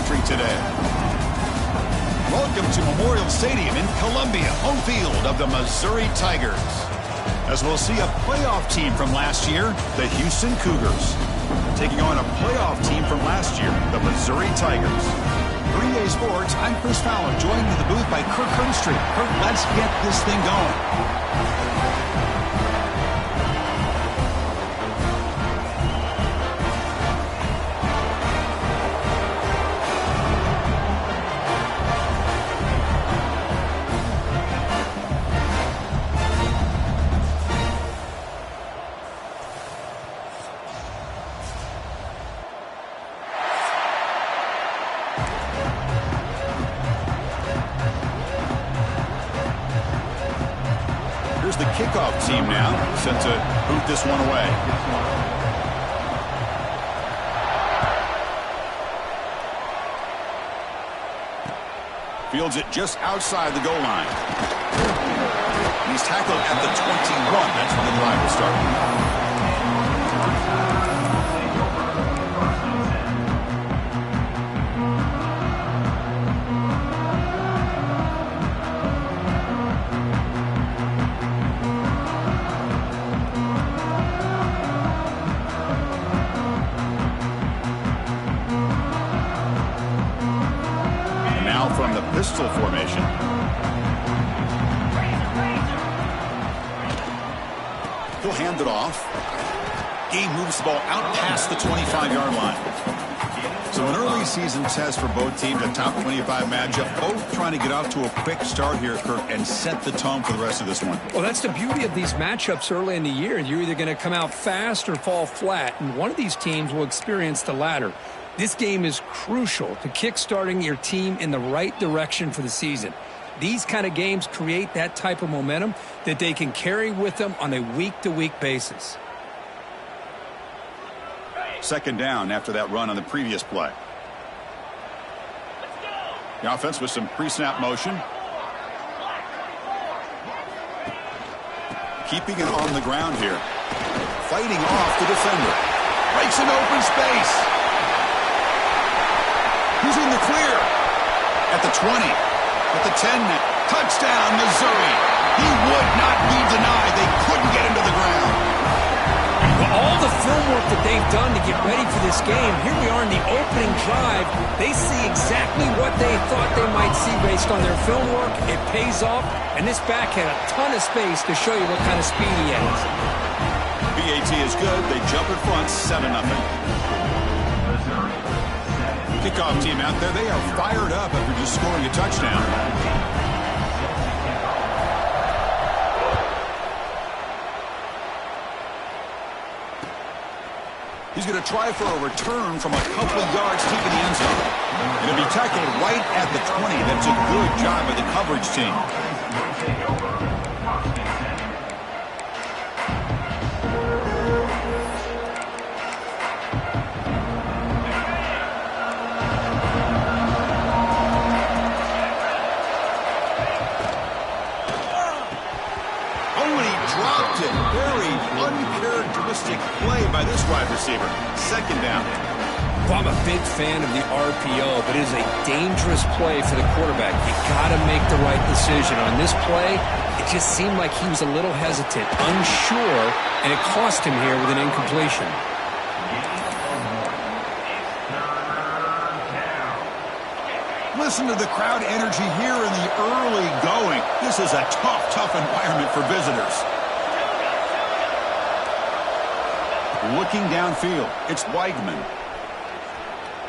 country today. Welcome to Memorial Stadium in Columbia, home field of the Missouri Tigers. As we'll see a playoff team from last year, the Houston Cougars, taking on a playoff team from last year, the Missouri Tigers. 3A Sports, I'm Chris Fowler, joined in the booth by Kirk Herbstreit. Kirk, let's get this thing going. Here's the kickoff team now, set to boot this one away. Fields it just outside the goal line. He's tackled at the 21. That's when the drive will start. From the pistol formation. He'll hand it off. Game moves the ball out past the 25-yard line. So an early season test for both teams, a top 25 matchup. Both trying to get off to a quick start here, Kirk, and set the tone for the rest of this one. Well, that's the beauty of these matchups early in the year. You're either going to come out fast or fall flat, and one of these teams will experience the latter. This game is crucial to kickstarting your team in the right direction for the season. These kind of games create that type of momentum that they can carry with them on a week-to-week basis. Second down after that run on the previous play. The offense with some pre-snap motion. Keeping it on the ground here. Fighting off the defender. Breaks an open space. He's in the clear at the 20, at the 10 now. Touchdown, Missouri. He would not be denied. They couldn't get him to the ground. Well, all the film work that they've done to get ready for this game, here we are in the opening drive. They see exactly what they thought they might see based on their film work. It pays off, and this back had a ton of space to show you what kind of speed he has. BAT is good. They jump in front, 7-0. Kickoff team out there, they are fired up after just scoring a touchdown. He's going to try for a return from a couple of yards deep in the end zone. And he'll be tackled right at the 20. That's a good job by the coverage team. Very uncharacteristic play by this wide receiver. Second down. Well, I'm a big fan of the RPO, but it is a dangerous play for the quarterback. You got to make the right decision. On this play, it just seemed like he was a little hesitant, unsure, and it cost him here with an incompletion. Listen to the crowd energy here in the early going. This is a tough environment for visitors. Looking downfield, it's Weigman.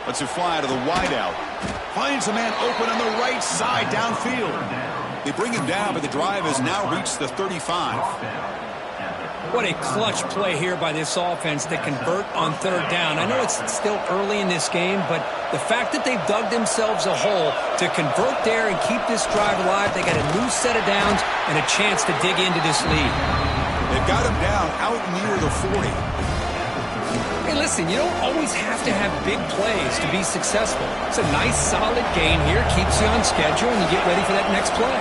Lets it fly to the wideout. Finds a man open on the right side downfield. They bring him down, but the drive has now reached the 35. What a clutch play here by this offense to convert on third down. I know it's still early in this game, but the fact that they've dug themselves a hole to convert there and keep this drive alive, they got a new set of downs and a chance to dig into this lead. They've got him down out near the 40. Hey, listen, you don't always have to have big plays to be successful. It's a nice, solid gain here, keeps you on schedule, and you get ready for that next play.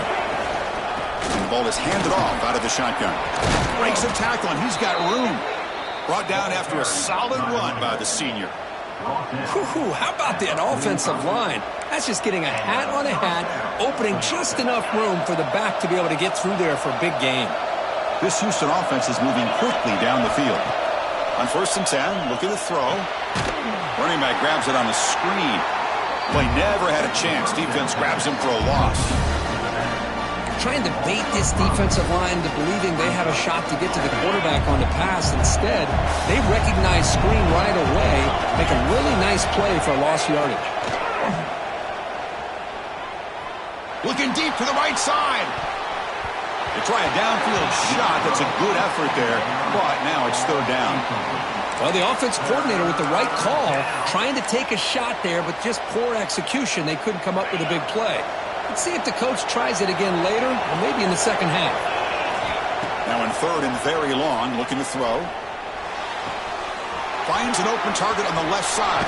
And the ball is handed off out of the shotgun. Breaks a tackle, and he's got room. Brought down after a solid run by the senior. Whew, how about that offensive line? That's just getting a hat on a hat, opening just enough room for the back to be able to get through there for a big gain. This Houston offense is moving quickly down the field. On 1st and 10, look at the throw. Running back grabs it on the screen. Play never had a chance. Defense grabs him for a loss. Trying to bait this defensive line to believing they have a shot to get to the quarterback on the pass. Instead, they recognize screen right away, make a really nice play for lost yardage. Looking deep to the right side. They try a downfield shot. That's a good effort there, but now it's 3rd down. Well, the offense coordinator with the right call, trying to take a shot there, but just poor execution. They couldn't come up with a big play. Let's see if the coach tries it again later, or maybe in the second half. Now in 3rd and very long, looking to throw. Finds an open target on the left side.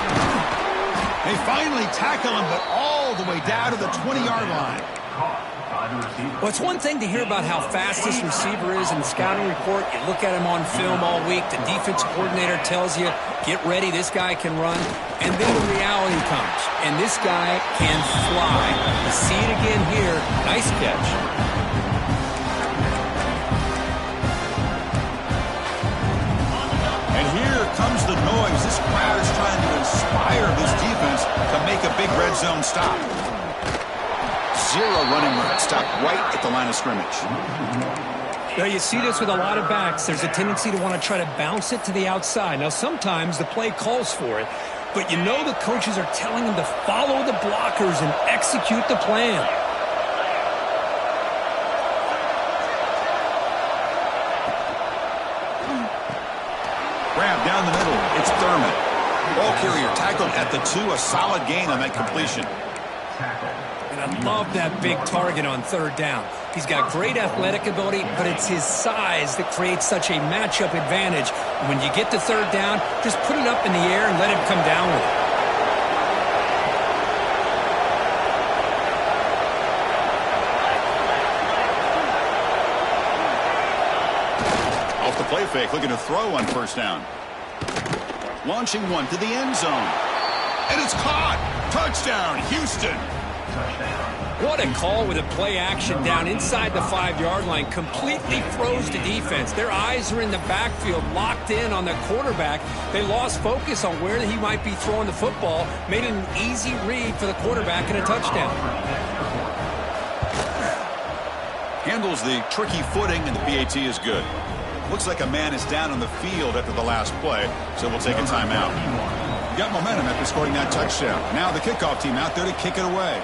They finally tackle him, but all the way down to the 20-yard line. Well, it's one thing to hear about how fast this receiver is in the scouting report. You look at him on film all week. The defense coordinator tells you, get ready, this guy can run. And then the reality comes, and this guy can fly. You see it again here. Nice catch. And here comes the noise. This crowd is trying to inspire this defense to make a big red zone stop. 0 running room. Stop right at the line of scrimmage. Now, you see this with a lot of backs. There's a tendency to want to try to bounce it to the outside. Now, sometimes the play calls for it, but you know the coaches are telling them to follow the blockers and execute the plan. Grab down the middle. It's Thurman. Ball carrier tackled at the 2. A solid gain on that completion. And I love that big target on 3rd down. He's got great athletic ability, but it's his size that creates such a matchup advantage. And when you get to 3rd down, just put it up in the air and let him come down with it. Off the play fake, looking to throw on 1st down. Launching one to the end zone. And it's caught. Touchdown, Houston. What a call with a play action down inside the 5-yard line. Completely froze the defense. Their eyes are in the backfield, locked in on the quarterback. They lost focus on where he might be throwing the football. Made it an easy read for the quarterback and a touchdown. Handles the tricky footing, and the PAT is good. Looks like a man is down on the field after the last play, so we'll take a timeout. Got momentum after scoring that touchdown. Now the kickoff team out there to kick it away.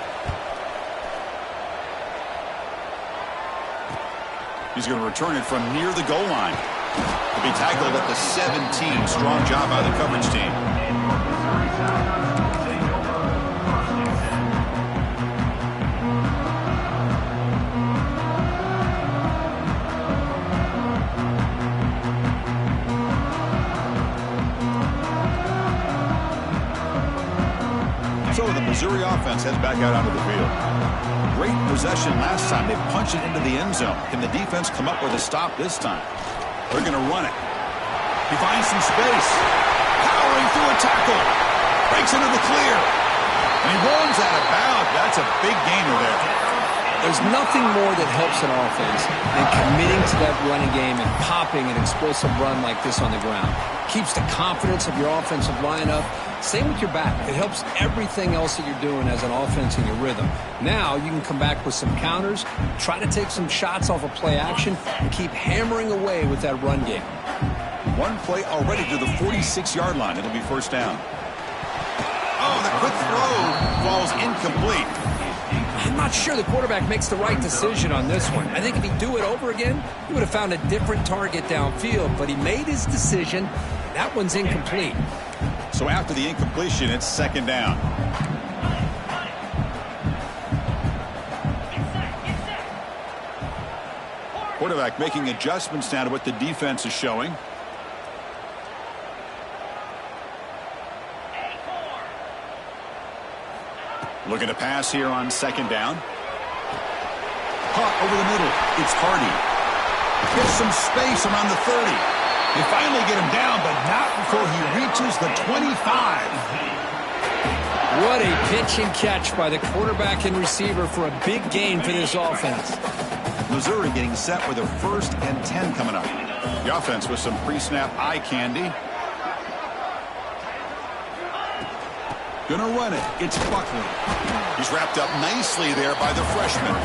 He's going to return it from near the goal line. He'll be tackled at the 17. Strong job by the coverage team. So the Missouri offense heads back out onto the field. Great possession last time. They punched it into the end zone. Can the defense come up with a stop this time? They're going to run it. He finds some space. Powering through a tackle. Breaks into the clear. And he runs out of bounds. That's a big gainer there. There's nothing more that helps an offense than committing to that running game and popping an explosive run like this on the ground. Keeps the confidence of your offensive lineup. Same with your back. It helps everything else that you're doing as an offense in your rhythm. Now you can come back with some counters, try to take some shots off of play action, and keep hammering away with that run game. One play already to the 46-yard line. It'll be 1st down. Oh, the quick throw falls incomplete. I'm not sure the quarterback makes the right decision on this one. I think if he'd do it over again, he would have found a different target downfield, but he made his decision. That one's incomplete. So after the incompletion, it's 2nd down. Quarterback making adjustments now to what the defense is showing. Looking to pass here on 2nd down. Caught over the middle. It's Hardy. Gets some space around the 30. They finally get him down, but not before he reaches the 25. What a pitch and catch by the quarterback and receiver for a big gain for this offense. Missouri getting set with a 1st and 10 coming up. The offense with some pre-snap eye candy. Gonna run it. It's Buckley. He's wrapped up nicely there by the freshman.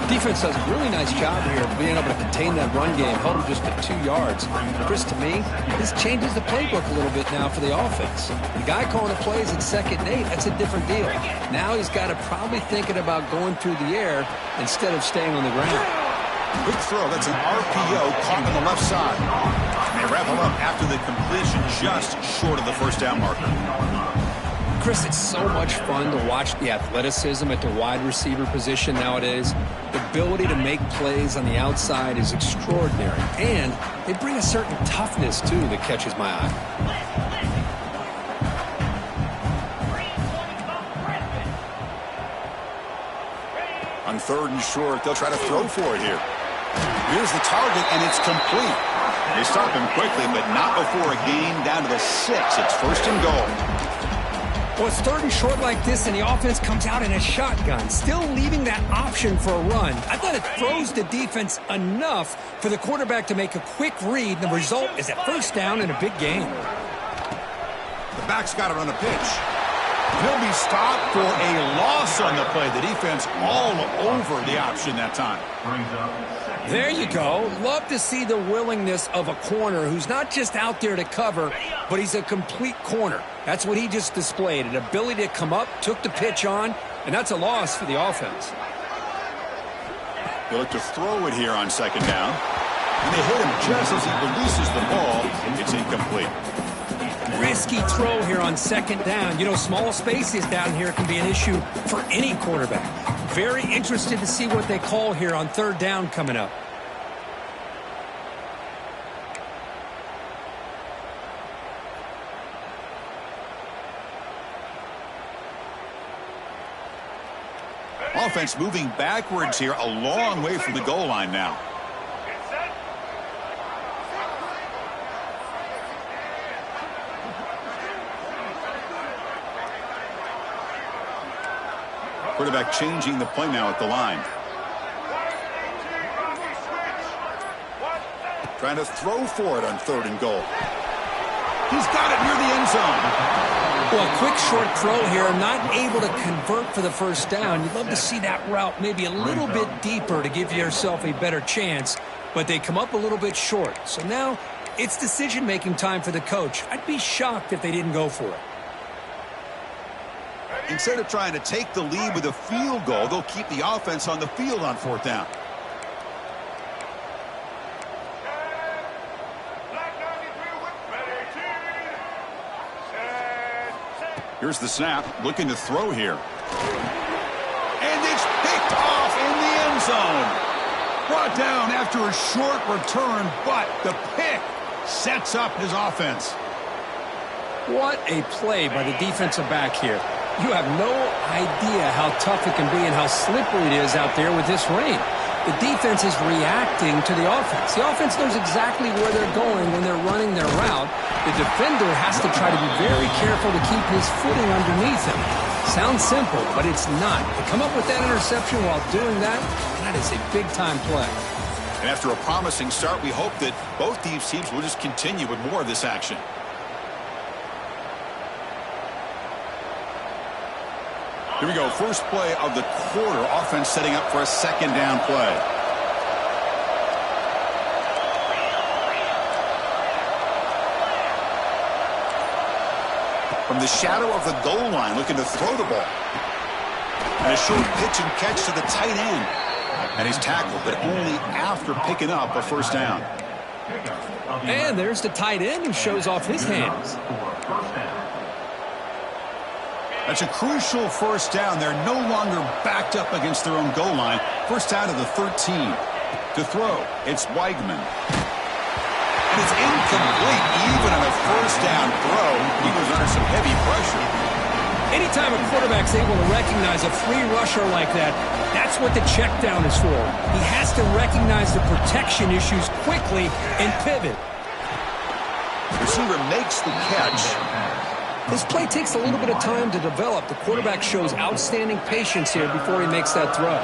Defense does a really nice job here of being able to contain that run game, held him just at 2 yards. Chris, to me, this changes the playbook a little bit now for the offense. The guy calling the plays at 2nd and 8, that's a different deal. Now he's got to probably thinking about going through the air instead of staying on the ground. Quick throw. That's an RPO caught on the left side. And they wrap him up after the completion just short of the first down marker. Chris, it's so much fun to watch the athleticism at the wide receiver position nowadays. The ability to make plays on the outside is extraordinary. And they bring a certain toughness, too, that catches my eye. On 3rd and short, they'll try to throw for it here. Here's the target, and it's complete. They stop him quickly, but not before a gain down to the 6. It's 1st and goal. Well, it's 3rd and short like this, and the offense comes out in a shotgun, still leaving that option for a run. I thought it throws the defense enough for the quarterback to make a quick read. The result is a 1st down and a big gain. The back's got it on a pitch. He'll be stopped for a loss on the play. The defense all over the option that time. There you go. Love to see the willingness of a corner who's not just out there to cover, but he's a complete corner. That's what he just displayed, an ability to come up, took the pitch on, and that's a loss for the offense. They look to throw it here on 2nd down. And they hit him just as he releases the ball. It's incomplete. Risky throw here on 2nd down. You know, small spaces down here can be an issue for any quarterback. Very interested to see what they call here on 3rd down coming up. Offense moving backwards here, a long way from the goal line now. Quarterback changing the play now at the line. Trying to throw for it on 3rd and goal. He's got it near the end zone. Well, a quick short throw here, not able to convert for the 1st down. You'd love to see that route maybe a little bit deeper to give yourself a better chance, but they come up a little bit short. So now it's decision-making time for the coach. I'd be shocked if they didn't go for it. Instead of trying to take the lead with a field goal, they'll keep the offense on the field on 4th down. Here's the snap, looking to throw here. And it's picked off in the end zone. Brought down after a short return, but the pick sets up his offense. What a play by the defensive back here. You have no idea how tough it can be and how slippery it is out there with this rain. The defense is reacting to the offense. The offense knows exactly where they're going when they're running their route. The defender has to try to be very careful to keep his footing underneath him. Sounds simple, but it's not. To come up with that interception while doing that, that is a big-time play. And after a promising start, we hope that both these teams will just continue with more of this action. Here we go, first play of the quarter. Offense setting up for a 2nd down play. From the shadow of the goal line, looking to throw the ball. And a short pitch and catch to the tight end. And he's tackled, but only after picking up a 1st down. And there's the tight end who shows off his hands. That's a crucial 1st down. They're no longer backed up against their own goal line. 1st out of the 13. To throw, it's Weigman. And it's incomplete. Even on a 1st down throw, he was under some heavy pressure. Anytime a quarterback's able to recognize a free rusher like that, that's what the check down is for. He has to recognize the protection issues quickly and pivot. Receiver makes the catch. This play takes a little bit of time to develop. The quarterback shows outstanding patience here before he makes that throw.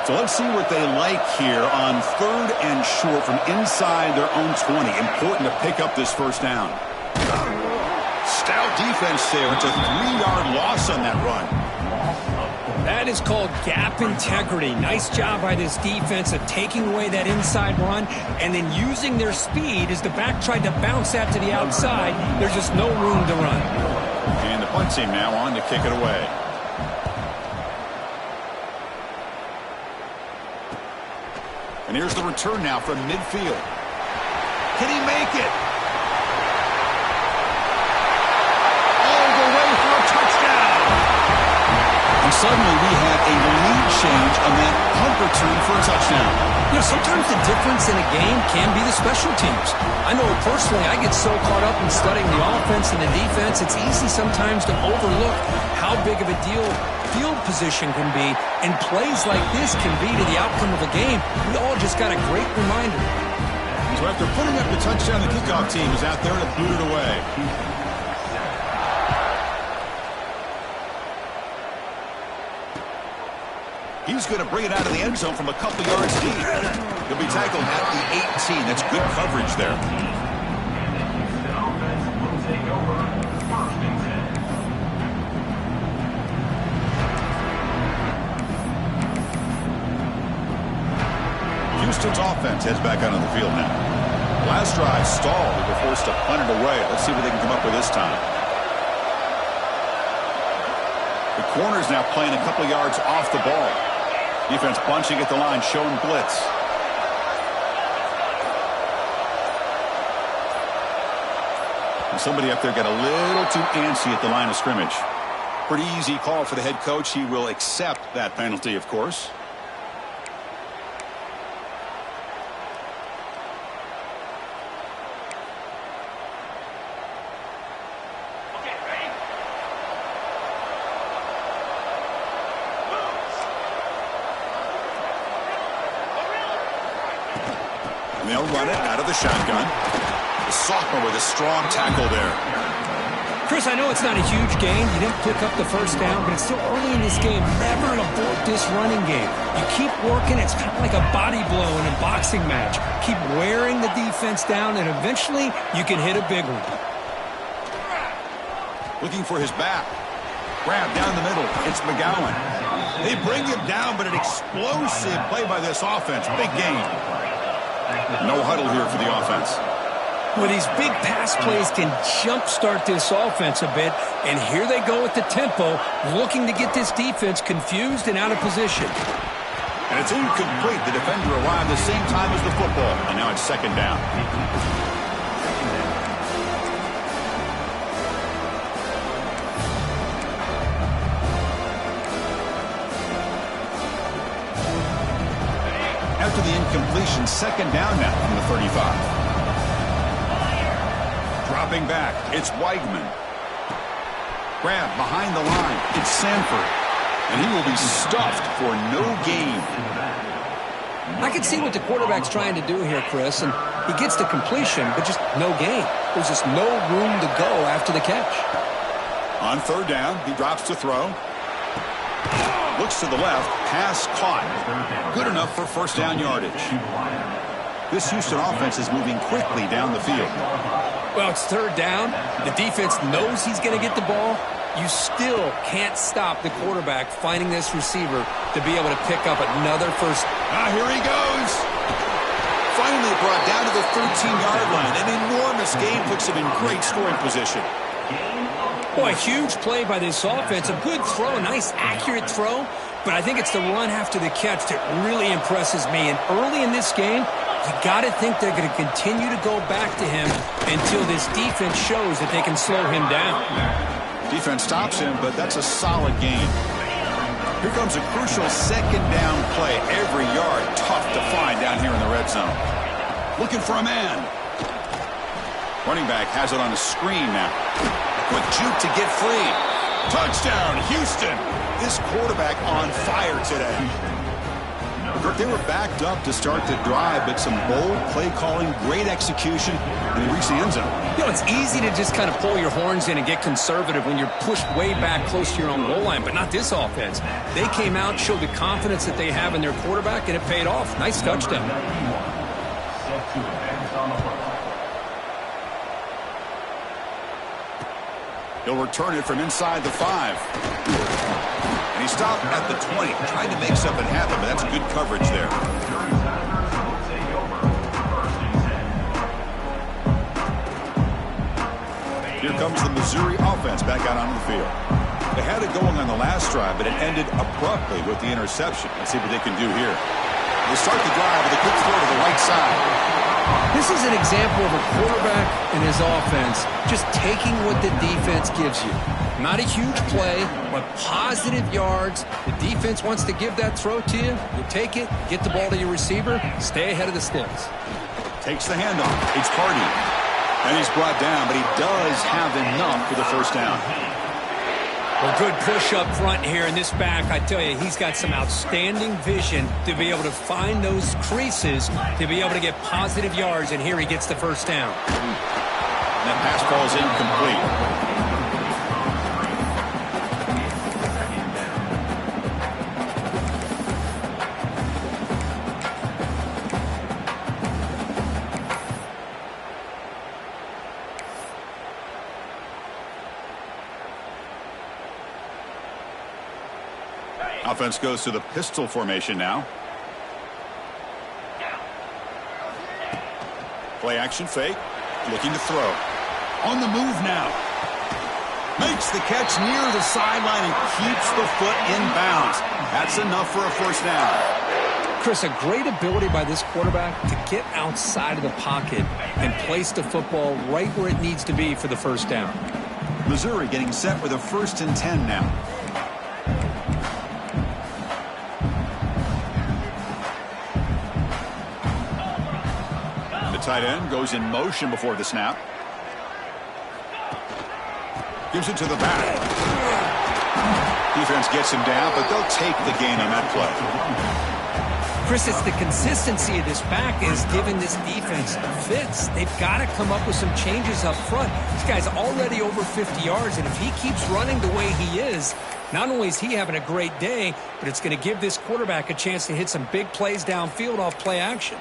So let's see what they like here on 3rd and short from inside their own 20. Important to pick up this first down. Stout defense there. It's a 3-yard loss on that run. That is called gap integrity. Nice job by this defense of taking away that inside run and then using their speed as the back tried to bounce that to the outside. There's just no room to run. And the punt team now on to kick it away. And here's the return now from midfield. Can he make it? All the way for a touchdown. And suddenly we have a lead change on that punt return for a touchdown. You know, sometimes the difference in a game can be the special teams. I know personally I get so caught up in studying the offense and the defense, it's easy sometimes to overlook how big of a deal field position can be, and plays like this can be to the outcome of a game. We all just got a great reminder. So after putting up the touchdown, the kickoff team is out there to boot it away. He's going to bring it out of the end zone from a couple yards deep. He'll be tackled at the 18. That's good coverage there. Houston's offense heads back onto the field now. Last drive stalled. They were forced to punt it away. Let's see what they can come up with this time. The corner's now playing a couple yards off the ball. Defense bunching at the line, showing blitz. And somebody up there got a little too antsy at the line of scrimmage. Pretty easy call for the head coach. He will accept that penalty, of course. And they'll run it out of the shotgun. The sophomore with a strong tackle there. Chris, I know it's not a huge game. You didn't pick up the first down, but it's still early in this game. Never abort this running game. You keep working. It's kind of like a body blow in a boxing match. Keep wearing the defense down, and eventually you can hit a big one. Looking for his back. Grab down the middle. It's McGowan. They bring him down, but an explosive play by this offense. Big gain. No huddle here for the offense. Well, these big pass plays can jumpstart this offense a bit, and here they go with the tempo, looking to get this defense confused and out of position. And it's incomplete. The defender arrived the same time as the football, and now it's second down. After the incompletion, second down now from the 35. Dropping back, it's Weigman. Grab behind the line, it's Sanford. And he will be stuffed for no gain. I can see what the quarterback's trying to do here, Chris, and he gets the completion, but just no gain. There's just no room to go after the catch. On third down, he drops to throw. Looks to the left, pass caught. Good enough for first down yardage. This Houston offense is moving quickly down the field. Well, it's third down. The defense knows he's going to get the ball. You still can't stop the quarterback finding this receiver to be able to pick up another first. Here he goes. Finally brought down to the 13-yard line. An enormous gain puts him in great scoring position. Boy, a huge play by this offense. A good throw, a nice accurate throw. But I think it's the run after the catch that really impresses me. And early in this game, you got to think they're going to continue to go back to him until this defense shows that they can slow him down. Defense stops him, but that's a solid gain. Here comes a crucial second down play. Every yard tough to find down here in the red zone. Looking for a man. Running back has it on a screen now. Quick juke to get free. Touchdown, Houston. This quarterback on fire today. They were backed up to start the drive, but some bold play calling, great execution, and they reached the end zone. You know, it's easy to just kind of pull your horns in and get conservative when you're pushed way back close to your own goal line, but not this offense. They came out, showed the confidence that they have in their quarterback, and it paid off. Nice touchdown. He'll return it from inside the 5. And he stopped at the 20. Tried to make something happen, but that's good coverage there. Here comes the Missouri offense back out onto the field. They had it going on the last drive, but it ended abruptly with the interception. Let's see what they can do here. They start the drive with a quick throw to the right side. This is an example of a quarterback and his offense just taking what the defense gives you. Not a huge play, but positive yards. The defense wants to give that throw to you. You take it, get the ball to your receiver, stay ahead of the sticks. Takes the handoff. It's Hardy. And he's brought down, but he does have enough for the first down. Well, good push up front here in this back. I tell you, he's got some outstanding vision to be able to find those creases, to be able to get positive yards, and here he gets the first down. And that pass falls incomplete. Offense goes to the pistol formation now. Play action fake. Looking to throw. On the move now. Makes the catch near the sideline and keeps the foot in bounds. That's enough for a first down. Chris, a great ability by this quarterback to get outside of the pocket and place the football right where it needs to be for the first down. Missouri getting set with a 1st and 10 now. Tight end goes in motion before the snap. Gives it to the back. Defense gets him down, but they'll take the gain on that play. Chris, it's the consistency of this back is giving this defense fits. They've got to come up with some changes up front. This guy's already over 50 yards, and if he keeps running the way he is, not only is he having a great day, but it's going to give this quarterback a chance to hit some big plays downfield off play action.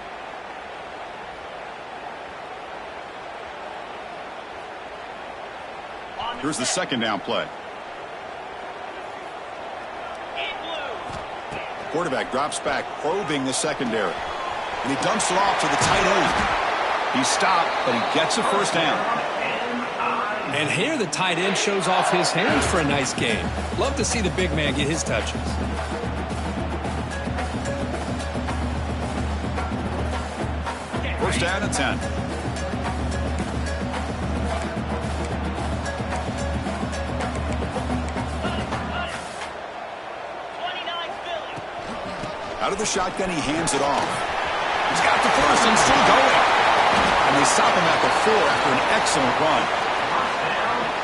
Here's the second down play. Quarterback drops back, probing the secondary. And he dumps it off to the tight end. He's stopped, but he gets a first down. And here the tight end shows off his hands for a nice game. Love to see the big man get his touches. First down and 10. Out of the shotgun, he hands it off. He's got the first and still going. And they stop him at the 4 after an excellent run.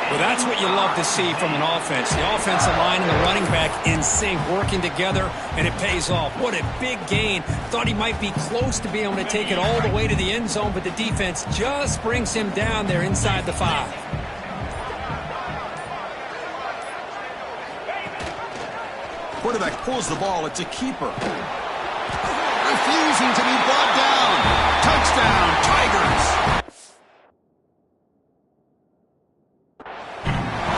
Well, that's what you love to see from an offense. The offensive line and the running back in sync, working together, and it pays off. What a big gain. Thought he might be close to being able to take it all the way to the end zone, but the defense just brings him down there inside the 5. Quarterback pulls the ball. It's a keeper. Refusing to be brought down. Touchdown, Tigers.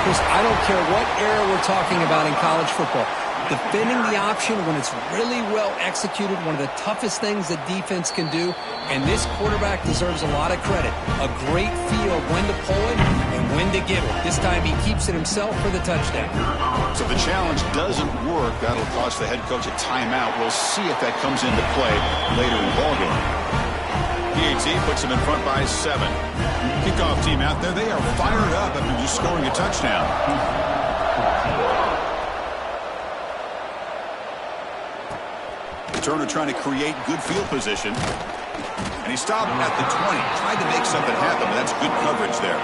Chris, I don't care what era we're talking about in college football. Defending the option when it's really well executed, one of the toughest things that defense can do, and this quarterback deserves a lot of credit. A great feel of when to pull it and when to give it. This time he keeps it himself for the touchdown. So if the challenge doesn't work, that'll cost the head coach a timeout. We'll see if that comes into play later in the ballgame. PAT puts them in front by 7. Kickoff team out there, they are fired up after just scoring a touchdown. Turner trying to create good field position. And he stopped at the 20. Tried to make something happen, but that's good coverage there.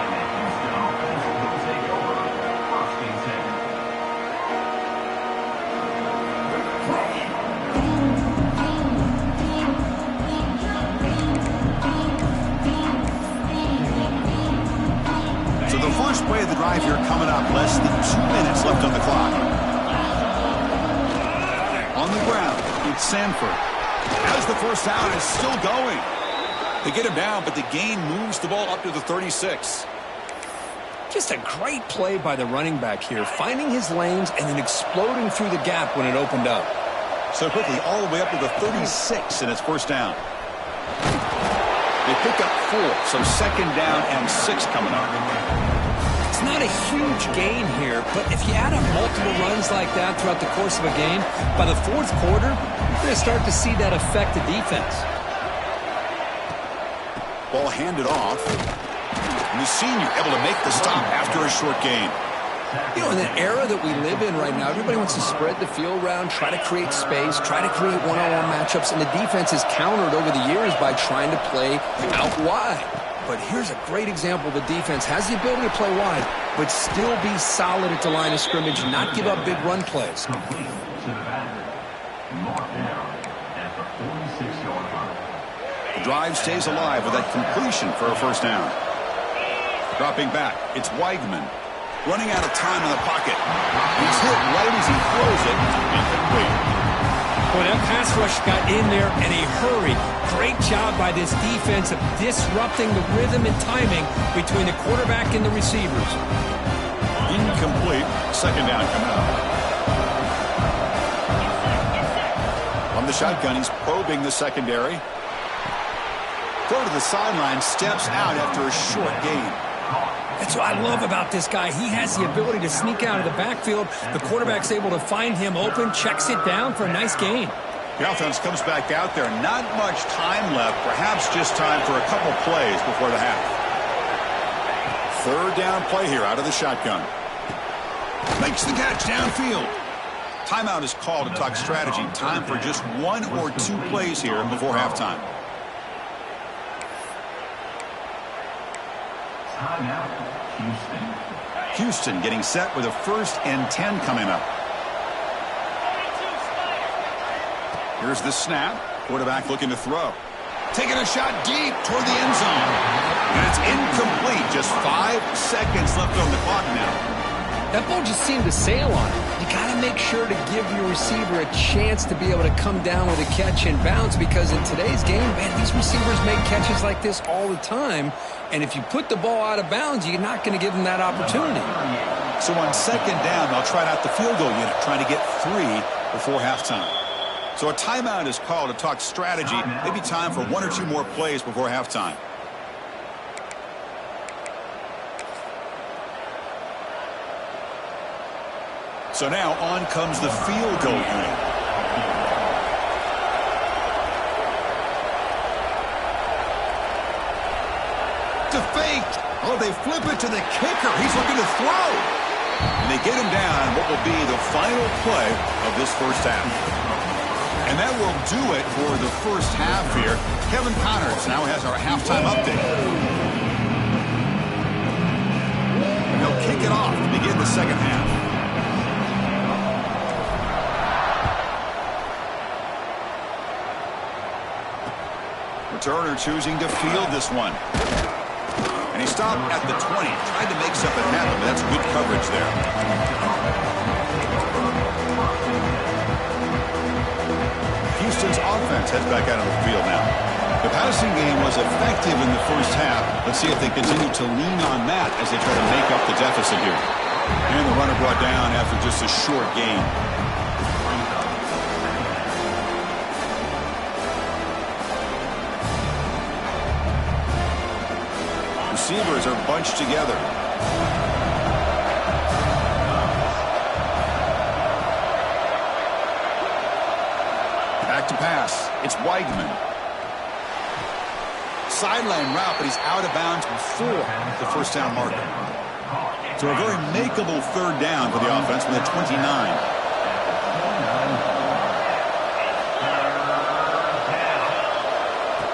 play of the drive here coming up. Less than 2 minutes left on the clock. On the ground, it's Sanford. As the first down is still going. They get him down, but the gain moves the ball up to the 36. Just a great play by the running back here, finding his lanes and then exploding through the gap when it opened up. So quickly, all the way up to the 36, and it's first down. They pick up 4, so second down and 6 coming up. It's not a huge gain here, but if you add up multiple runs like that throughout the course of a game, by the fourth quarter, you're going to start to see that affect the defense. Ball handed off. And the senior able to make the stop after a short gain. You know, in the era that we live in right now, everybody wants to spread the field around, try to create space, try to create one-on-one matchups, and the defense is countered over the years by trying to play out wide. But here's a great example. The defense has the ability to play wide, but still be solid at the line of scrimmage, not give up big run plays. The drive stays alive with that completion for a first down. Dropping back, it's Weigman. Running out of time in the pocket. He's hit right as he throws it. Incomplete. Boy, that pass rush got in there in a hurry. Great job by this defense of disrupting the rhythm and timing between the quarterback and the receivers. Incomplete. Second down coming up. On the shotgun, he's probing the secondary. Throw to the sideline, steps out after a short gain. That's what I love about this guy. He has the ability to sneak out of the backfield. The quarterback's able to find him open, checks it down for a nice gain. The offense comes back out there. Not much time left. Perhaps just time for a couple plays before the half. Third down play here out of the shotgun. Makes the catch downfield. Timeout is called to talk strategy. Time for just 1 or 2 plays here before halftime. Houston getting set with a 1st and 10 coming up. Here's the snap. Quarterback looking to throw. Taking a shot deep toward the end zone. And it's incomplete. Just 5 seconds left on the clock now. That ball just seemed to sail on it. You got to make sure to give your receiver a chance to be able to come down with a catch and bounce, because in today's game, man, these receivers make catches like this all the time. And if you put the ball out of bounds, you're not going to give them that opportunity. So on second down, they'll try out the field goal unit, trying to get 3 before halftime. So a timeout is called to talk strategy. Maybe time for 1 or 2 more plays before halftime. So now on comes the field goal unit. To fake. Oh, they flip it to the kicker. He's looking to throw. And they get him down what will be the final play of this first half. And that will do it for the first half here. Kevin Connors now has our halftime update. And they'll kick it off to begin the second half. Returner choosing to field this one. And he stopped at the 20. Tried to make something happen, but that's good coverage there. Houston's offense heads back out on the field now. The passing game was effective in the first half. Let's see if they continue to lean on that as they try to make up the deficit here. And the runner brought down after just a short gain. Receivers are bunched together. Back to pass. It's Weigman. Sideline route, but he's out of bounds before the first down marker. So a very makeable third down for the offense with a 29.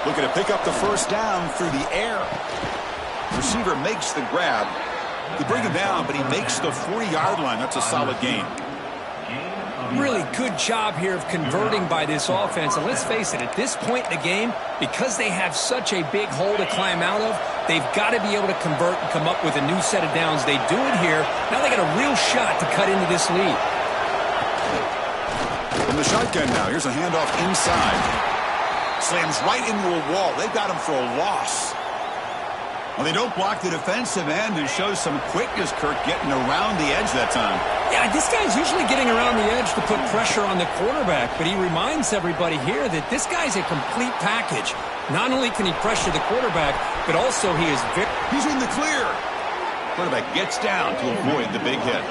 Looking to pick up the first down through the air. Receiver makes the grab. They bring him down, but he makes the 40-yard line. That's a solid gain. Really good job here of converting by this offense. And let's face it, at this point in the game, because they have such a big hole to climb out of, they've got to be able to convert and come up with a new set of downs. They do it here. Now they got a real shot to cut into this lead. From the shotgun now, here's a handoff inside. Slams right into a wall. They've got him for a loss. Well, they don't block the defensive end and show some quickness, Kirk, getting around the edge that time. Yeah, this guy's usually getting around the edge to put pressure on the quarterback, but he reminds everybody here that this guy's a complete package. Not only can he pressure the quarterback, but also he is He's in the clear. Quarterback gets down to avoid the big hit.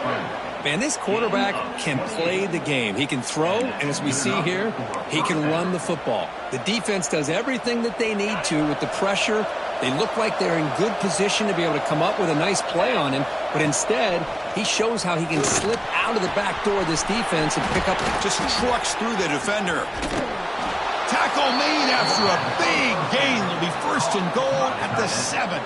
Man, this quarterback can play the game. He can throw, and as we see here, he can run the football. The defense does everything that they need to with the pressure. They look like they're in good position to be able to come up with a nice play on him, but instead, he shows how he can slip out of the back door of this defense and pick up. Just trucks through the defender. Tackle made after a big gain. It'll be first and goal at the 7.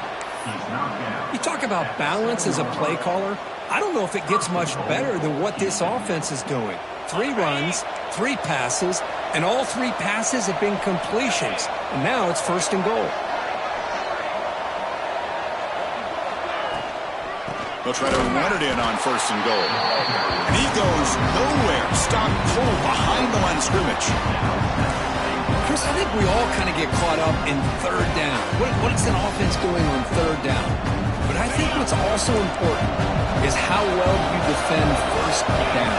You talk about balance as a play caller. I don't know if it gets much better than what this offense is doing. 3 runs, 3 passes, and all 3 passes have been completions. And now it's first and goal. They'll try to run it in on first and goal. And he goes nowhere. Stopped cold behind the line of scrimmage. Chris, I think we all kind of get caught up in third down. What is an offense doing on third down? But I think what's also important is how well you defend first down.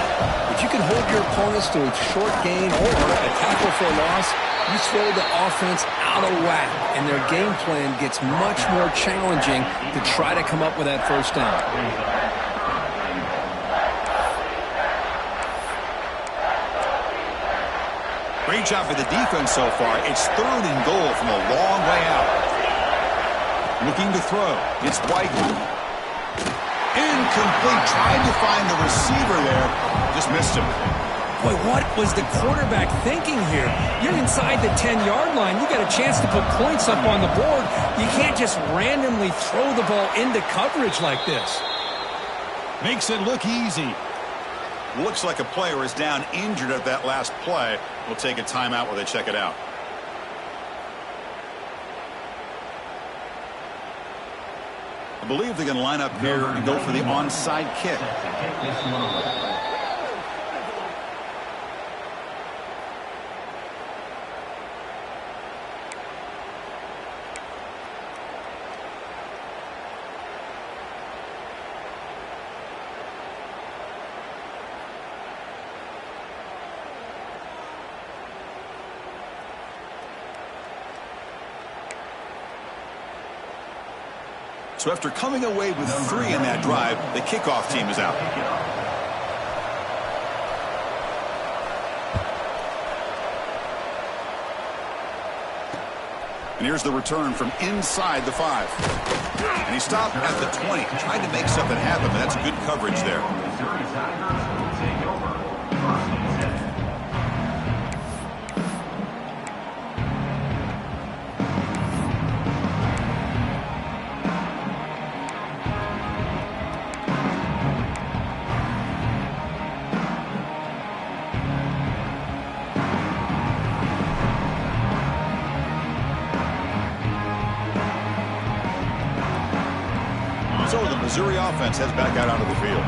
If you can hold your opponents to a short gain or a tackle for a loss, you throw the offense out of whack, and their game plan gets much more challenging to try to come up with that first down. Great job for the defense so far. It's third and goal from a long way out. Looking to throw. It's Weigl. Incomplete. Tried to find the receiver there. Just missed him. Boy, what was the quarterback thinking here? You're inside the 10-yard line. You got a chance to put points up on the board. You can't just randomly throw the ball into coverage like this. Makes it look easy. Looks like a player is down injured at that last play. We'll take a timeout while they check it out. I believe they're going to line up here and go for the onside kick. So after coming away with 3 in that drive, the kickoff team is out. And here's the return from inside the 5. And he stopped at the 20. Tried to make something happen, but that's good coverage there. So the Missouri offense heads back out onto the field.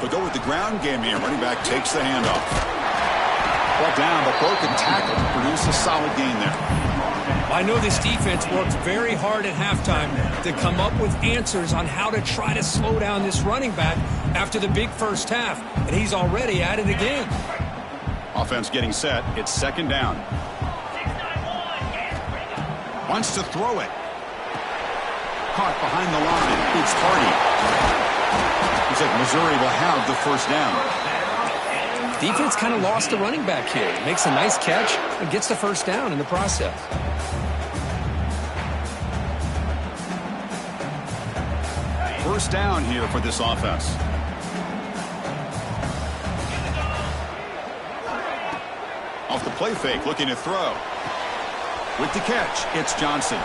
They'll go with the ground game here. Running back takes the handoff. Brought down, but broken tackle to produce a solid gain there. I know this defense worked very hard at halftime to come up with answers on how to try to slow down this running back after the big first half, and he's already at it again. Offense getting set. It's second down. Wants to throw it. Caught behind the line. It's Hardy. Looks like Missouri will have the first down. Defense kind of lost the running back here. Makes a nice catch and gets the first down in the process. First down here for this offense. Off the play fake, looking to throw. With the catch, it's Johnson.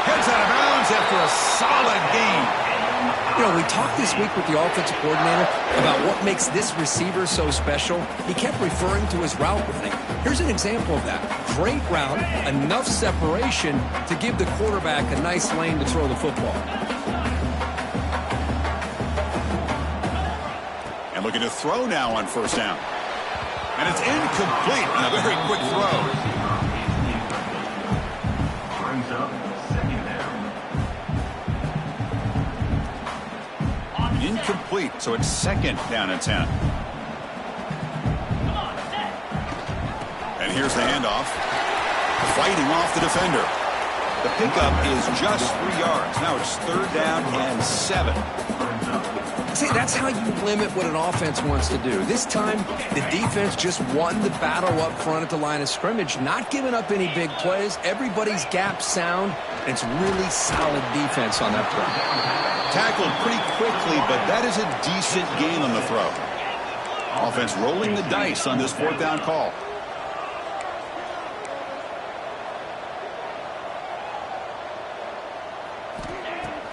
Heads out of bounds after a solid gain. You know, we talked this week with the offensive coordinator about what makes this receiver so special. He kept referring to his route running. Here's an example of that. Great route, enough separation to give the quarterback a nice lane to throw the football. And looking to throw now on first down. And it's incomplete on a very quick throw. Incomplete, so it's second down and 10. And here's the handoff. Fighting off the defender. The pickup is just 3 yards. Now it's third down and 7. See, that's how you limit what an offense wants to do. This time, the defense just won the battle up front at the line of scrimmage, not giving up any big plays. Everybody's gap sound. It's really solid defense on that play. Tackled pretty quickly, but that is a decent gain on the throw. Offense rolling the dice on this fourth down call.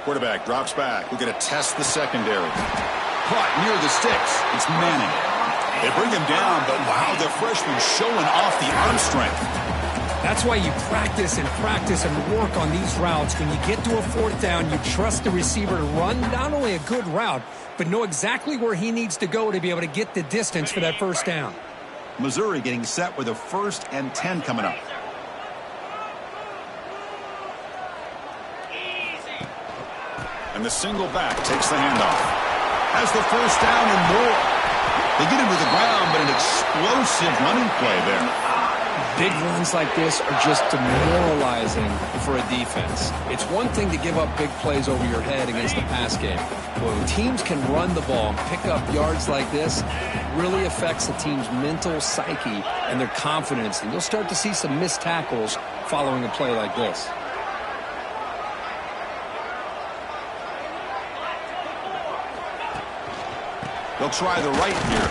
Quarterback drops back. We're going to test the secondary. Caught near the sticks. It's Manning. They bring him down, but wow, the freshman showing off the arm strength. That's why you practice and work on these routes. When you get to a fourth down, you trust the receiver to run not only a good route, but know exactly where he needs to go to be able to get the distance for that first down. Missouri getting set with a 1st and 10 coming up. And the single back takes the handoff. Has the first down and more. They get him to the ground, but an explosive running play there. Big runs like this are just demoralizing for a defense. It's one thing to give up big plays over your head against the pass game. When teams can run the ball and pick up yards like this, it really affects the team's mental psyche and their confidence. And you'll start to see some missed tackles following a play like this. They'll try the right here.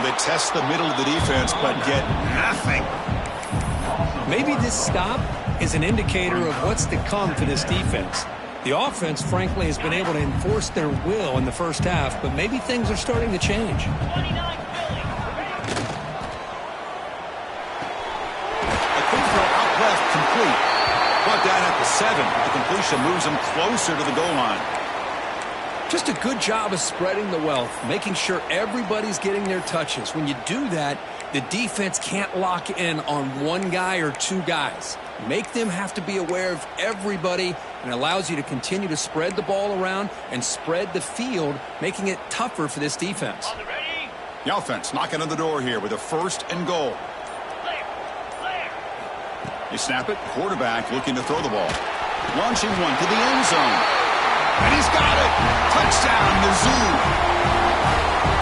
They test the middle of the defense, but get nothing. Maybe this stop is an indicator of what's to come for this defense. The offense, frankly, has been able to enforce their will in the first half, but maybe things are starting to change. A quick throw out left, complete. Brought down at the 7. The completion moves him closer to the goal line. Just a good job of spreading the wealth, making sure everybody's getting their touches. When you do that, the defense can't lock in on one guy or two guys. Make them have to be aware of everybody, and allows you to continue to spread the ball around and spread the field, making it tougher for this defense. The offense knocking on the door here with a 1st and goal. They snap it. Quarterback looking to throw the ball. Launching one to the end zone. And he's got it. Touchdown, Mizzou.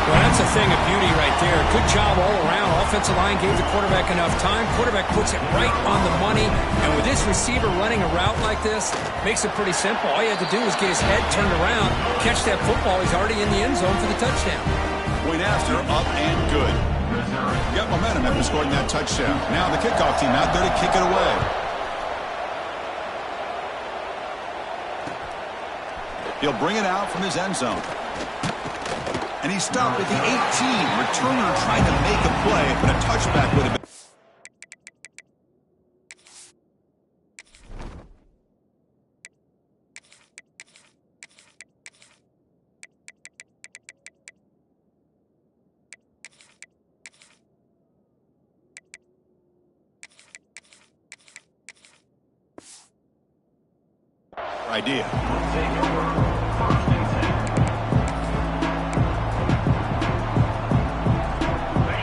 Well, that's a thing of beauty right there. Good job all around. Offensive line gave the quarterback enough time. Quarterback puts it right on the money. And with this receiver running a route like this, makes it pretty simple. All you have to do is get his head turned around, catch that football. He's already in the end zone for the touchdown. Point after, up and good. Got momentum after scoring that touchdown. Now the kickoff team out there to kick it away. He'll bring it out from his end zone. And he's stopped at the 18. Returner trying to make a play, but a touchback would have been. Idea.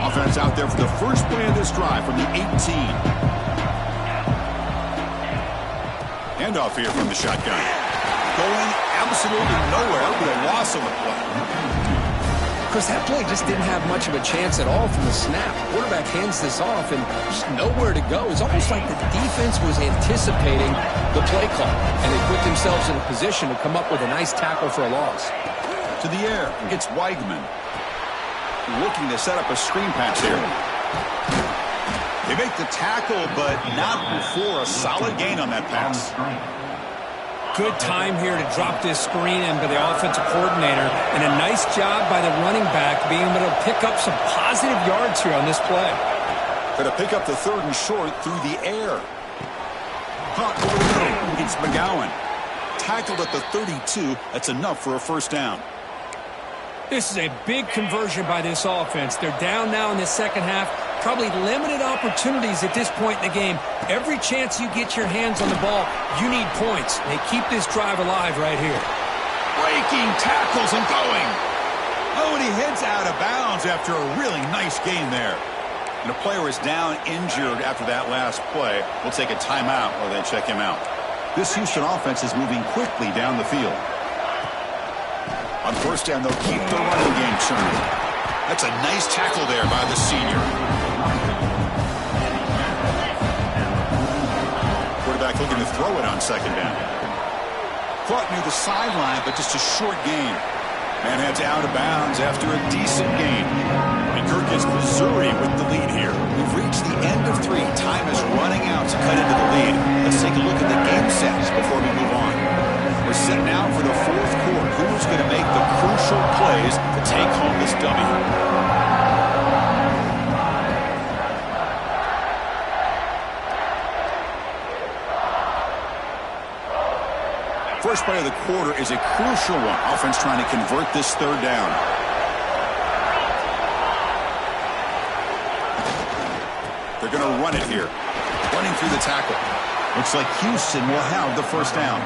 Offense out there for the first play of this drive from the 18. Handoff here from the shotgun. Going absolutely nowhere with a loss on the play. Because that play just didn't have much of a chance at all from the snap. Quarterback hands this off and just nowhere to go. It's almost like the defense was anticipating the play call, and they put themselves in a position to come up with a nice tackle for a loss. To the air, it's Weigman. Looking to set up a screen pass here. They make the tackle, but not before a solid gain on that pass. Good time here to drop this screen in by the offensive coordinator, and a nice job by the running back being able to pick up some positive yards here on this play. Going to pick up the 3rd and short through the air. Caught over the middle. It's McGowan. Tackled at the 32. That's enough for a first down. This is a big conversion by this offense. They're down now in the second half. Probably limited opportunities at this point in the game. Every chance you get your hands on the ball, you need points. They keep this drive alive right here. Breaking tackles and going. Oh, and he heads out of bounds after a really nice gain there. And the player is down injured after that last play. We'll take a timeout while they check him out. This Houston offense is moving quickly down the field. On first down, they'll keep the running game churning. That's a nice tackle there by the senior. Quarterback looking to throw it on second down. Caught near the sideline, but just a short gain. Man heads out of bounds after a decent gain. And Kirk is Missouri with the lead here. We've reached the end of 3. Time is running out to cut into the lead. Let's take a look at the game sets before we move on. We're set now for the 4th quarter. Who's going to make the crucial plays to take home this W? First play of the quarter is a crucial one. Offense trying to convert this 3rd down. They're going to run it here. Running through the tackle. Looks like Houston will have the first down.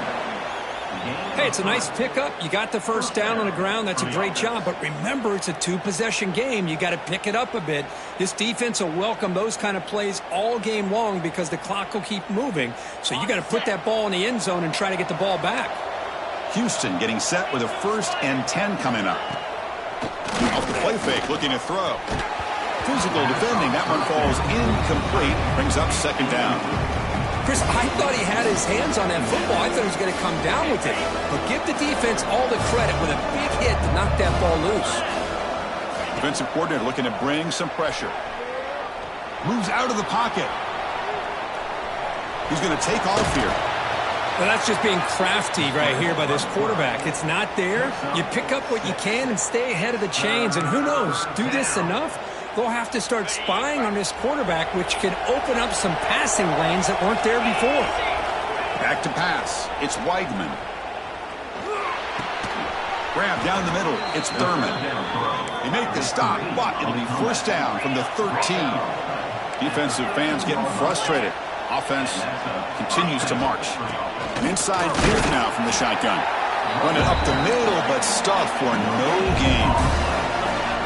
Hey, it's a nice pickup. You got the first down on the ground. That's a great job. But remember, it's a 2-possession game. You got to pick it up a bit. This defense will welcome those kind of plays all game long because the clock will keep moving. So you got to put that ball in the end zone and try to get the ball back. Houston getting set with a 1st and 10 coming up. Off the play fake, looking to throw. Physical defending. That one falls incomplete. Brings up second down. Chris, I thought he had his hands on that football. I thought he was going to come down with it. But give the defense all the credit with a big hit to knock that ball loose. Defensive coordinator looking to bring some pressure. Moves out of the pocket. He's going to take off here. Well, that's just being crafty right here by this quarterback. It's not there. You pick up what you can and stay ahead of the chains. And who knows, do this enough, they'll have to start spying on this quarterback, which can open up some passing lanes that weren't there before. Back to pass. It's Weigman. Grab down the middle. It's Thurman. They make the stop, but it'll be first down from the 13. Defensive fans getting frustrated. Offense continues to march. An inside give now from the shotgun. Running up the middle, but stuffed for no gain.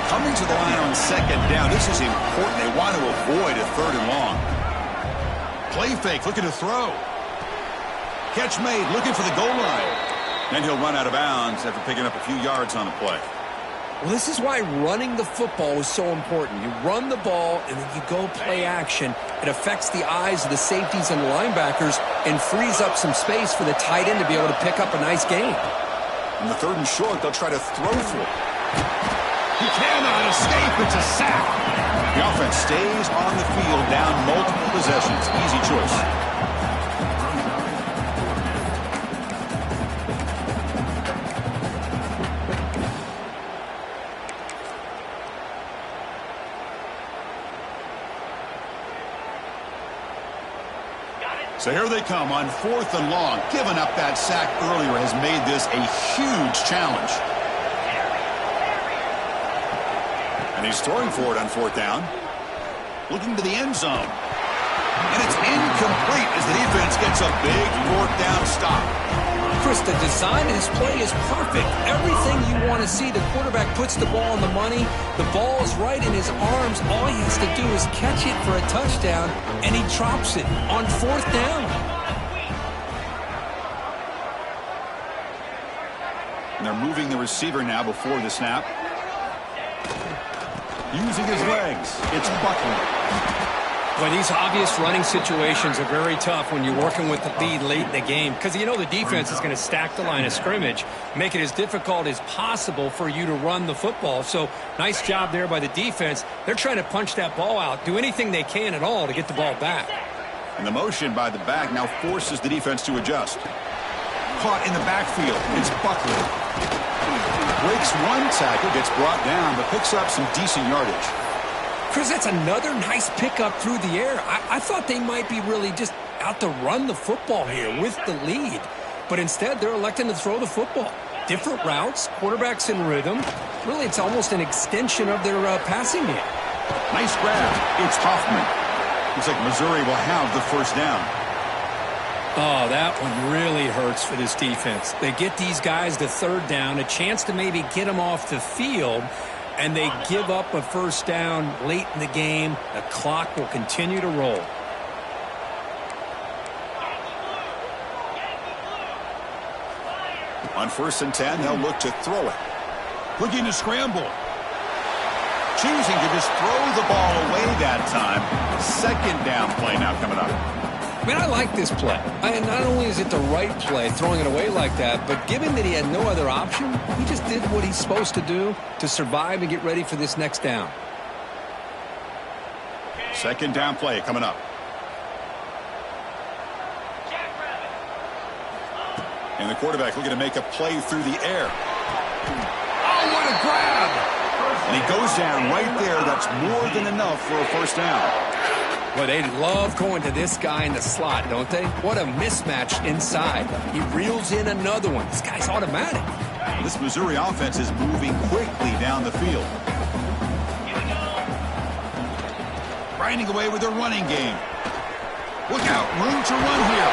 Coming to the line on second down. This is important. They want to avoid a 3rd and long. Play fake, looking to throw. Catch made, looking for the goal line. Then he'll run out of bounds after picking up a few yards on the play. Well, this is why running the football is so important. You run the ball, and then you go play action. It affects the eyes of the safeties and the linebackers and frees up some space for the tight end to be able to pick up a nice gain. On the 3rd and short, they'll try to throw for it. He cannot escape. It's a sack. The offense stays on the field, down multiple possessions. Easy choice. So here they come on 4th and long. Giving up that sack earlier has made this a huge challenge. And he's throwing for it on 4th down. Looking to the end zone. And it's incomplete as the defense gets a big 4th down stop. Chris, the design of this play is perfect. Everything you want to see. The quarterback puts the ball on the money. The ball is right in his arms. All he has to do is catch it for a touchdown, and he drops it on 4th down. And they're moving the receiver now before the snap. Using his legs. It's Buckley. Well, these obvious running situations are very tough when you're working with the lead late in the game because you know the defense is going to stack the line of scrimmage, make it as difficult as possible for you to run the football. So nice job there by the defense. They're trying to punch that ball out, do anything they can at all to get the ball back. And the motion by the back now forces the defense to adjust. Caught in the backfield. It's Buckley. Breaks one tackle, gets brought down, but picks up some decent yardage. Chris, that's another nice pickup through the air. I thought they might be really just out to run the football here with the lead. But instead, they're electing to throw the football. Different routes, quarterbacks in rhythm. Really, it's almost an extension of their passing game. Nice grab. It's Hoffman. Looks like Missouri will have the first down. Oh, that one really hurts for this defense. They get these guys to third down, a chance to maybe get them off the field, and they give up a first down late in the game. The clock will continue to roll. On 1st and 10, they'll look to throw it. Looking to scramble. Choosing to just throw the ball away that time. Second down play now coming up. Man, I like this play. Not only is it the right play, throwing it away like that, but given that he had no other option, he just did what he's supposed to do to survive and get ready for this next down. Second down play coming up. And the quarterback looking to make a play through the air. Oh, what a grab! And he goes down right there. That's more than enough for a first down. Well, they love going to this guy in the slot, don't they? What a mismatch inside. He reels in another one. This guy's automatic. This Missouri offense is moving quickly down the field. Grinding away with their running game. Look out, room to run here.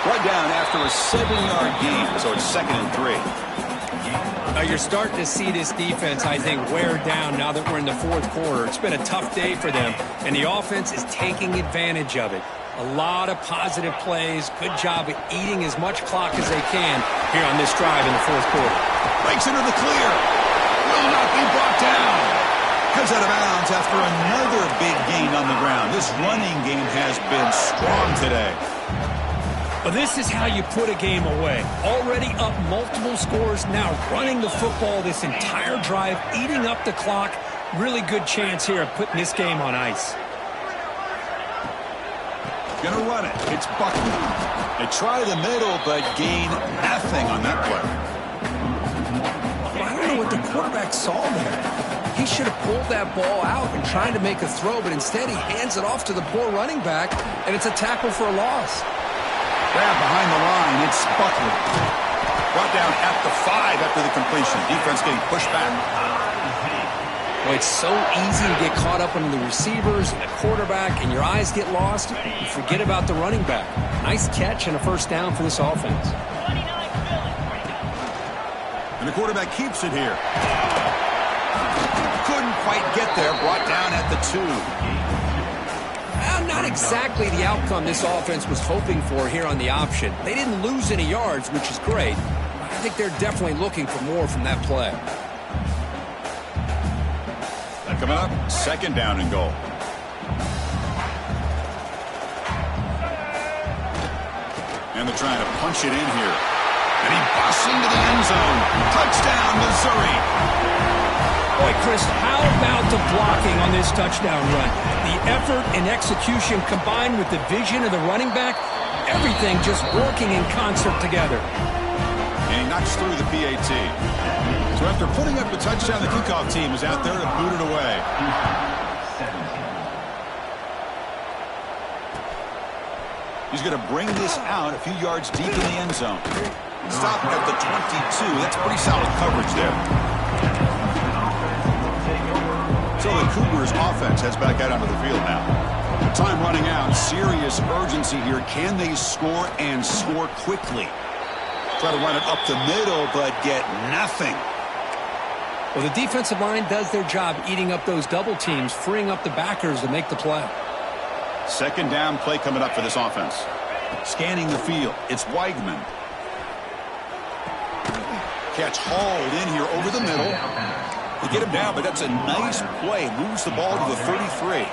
Brought down after a 7-yard gain, so it's 2nd and 3. Now you're starting to see this defense, I think, wear down now that we're in the 4th quarter. It's been a tough day for them, and the offense is taking advantage of it. A lot of positive plays. Good job at eating as much clock as they can here on this drive in the 4th quarter. Breaks into the clear. Will not be brought down. Comes out of bounds after another big gain on the ground. This running game has been strong today. Well, this is how you put a game away. Already up multiple scores, now running the football this entire drive, eating up the clock. Really good chance here of putting this game on ice. Gonna run it. It's Buckley. They try the middle, but gain nothing on that play. Well, I don't know what the quarterback saw there. He should have pulled that ball out and tried to make a throw, but instead he hands it off to the poor running back, and it's a tackle for a loss. Grab behind the line. It's Buckley. Brought down at the 5 after the completion. Defense getting pushed back. Well, it's so easy to get caught up on the receivers and the quarterback, and your eyes get lost. You forget about the running back. Nice catch and a first down for this offense. And the quarterback keeps it here. Couldn't quite get there. Brought down at the 2. Not exactly the outcome this offense was hoping for here on the option. They didn't lose any yards, which is great. I think they're definitely looking for more from that play. Coming up, 2nd down and goal. And they're trying to punch it in here. And he busts into the end zone. Touchdown, Missouri. Boy, Chris, how about the blocking on this touchdown run? The effort and execution combined with the vision of the running back, everything just working in concert together. And he knocks through the PAT. So after putting up a touchdown, the kickoff team is out there to boot it away. He's going to bring this out a few yards deep in the end zone. Stop at the 22. That's pretty solid coverage there. So the Cougars offense heads back out onto the field now. Time running out. Serious urgency here. Can they score and score quickly? Try to run it up the middle, but get nothing. Well, the defensive line does their job eating up those double teams, freeing up the backers to make the play. 2nd down play coming up for this offense. Scanning the field. It's Weigman. Catch hauled in here over the middle. They get him down, but that's a nice play. Moves the ball to the 33.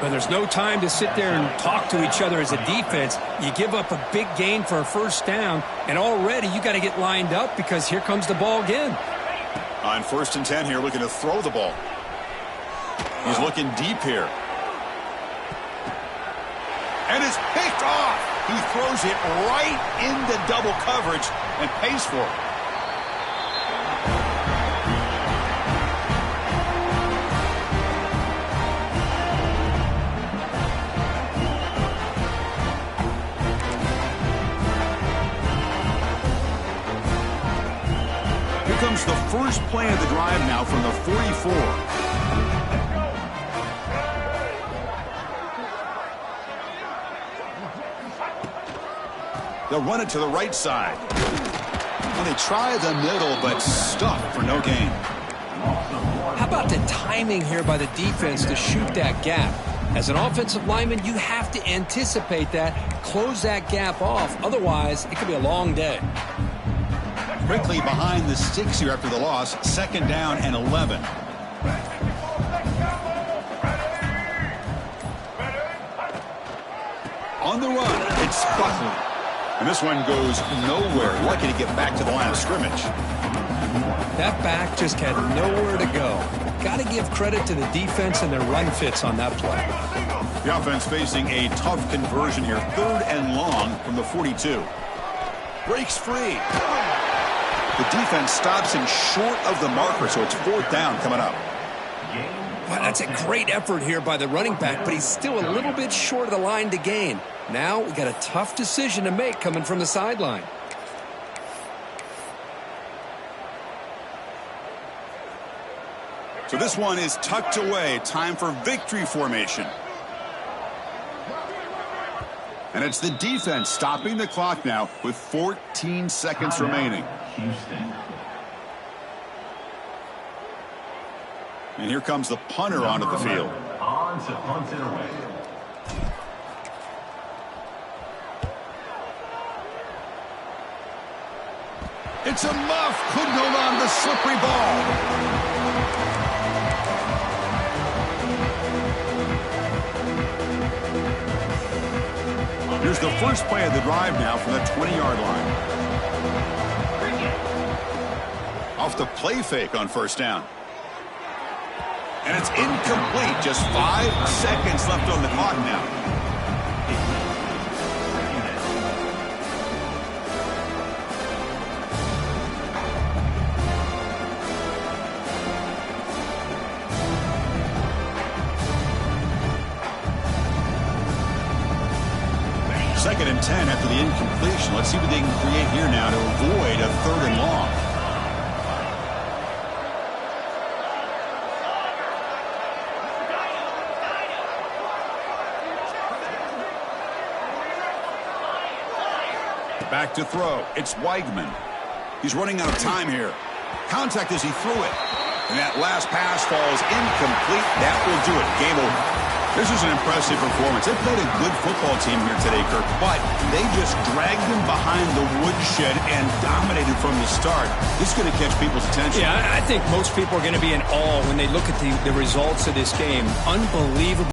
But there's no time to sit there and talk to each other as a defense. You give up a big gain for a first down, and already you got to get lined up because here comes the ball again. On 1st and 10 here, looking to throw the ball. He's looking deep here. And it's picked off. He throws it right into double coverage and pays for it. Here comes the first play of the drive now from the 44. They'll run it to the right side. And they try the middle, but stuffed for no gain. How about the timing here by the defense to shoot that gap? As an offensive lineman, you have to anticipate that, close that gap off. Otherwise, it could be a long day. Quickly behind the sticks here after the loss. 2nd down and 11. On the run, it's Buckley. And this one goes nowhere. Lucky to get back to the line of scrimmage. That back just had nowhere to go. Got to give credit to the defense and their run fits on that play. The offense facing a tough conversion here. 3rd and long from the 42. Breaks free. The defense stops him short of the marker, so it's 4th down coming up. Wow, that's a great effort here by the running back, but he's still a little bit short of the line to gain. Now we got a tough decision to make coming from the sideline. So this one is tucked away. Time for victory formation. And it's the defense stopping the clock now with 14 seconds remaining. Houston. And here comes the punter onto the field. On to punt it away. It's a muff. Couldn't hold on to the slippery ball. Here's the first play of the drive now from the 20-yard line. Off the play fake on 1st down. And it's incomplete. Just 5 seconds left on the clock now. Second and 10 after the incompletion. Let's see what they can create here now to avoid a 3rd and long. Back to throw. It's Weigman. He's running out of time here. Contact as he threw it. And that last pass falls incomplete. That will do it. Game over. This is an impressive performance. They played a good football team here today, Kirk, but they just dragged them behind the woodshed and dominated from the start. This is going to catch people's attention. Yeah, I think most people are going to be in awe when they look at the results of this game. Unbelievable.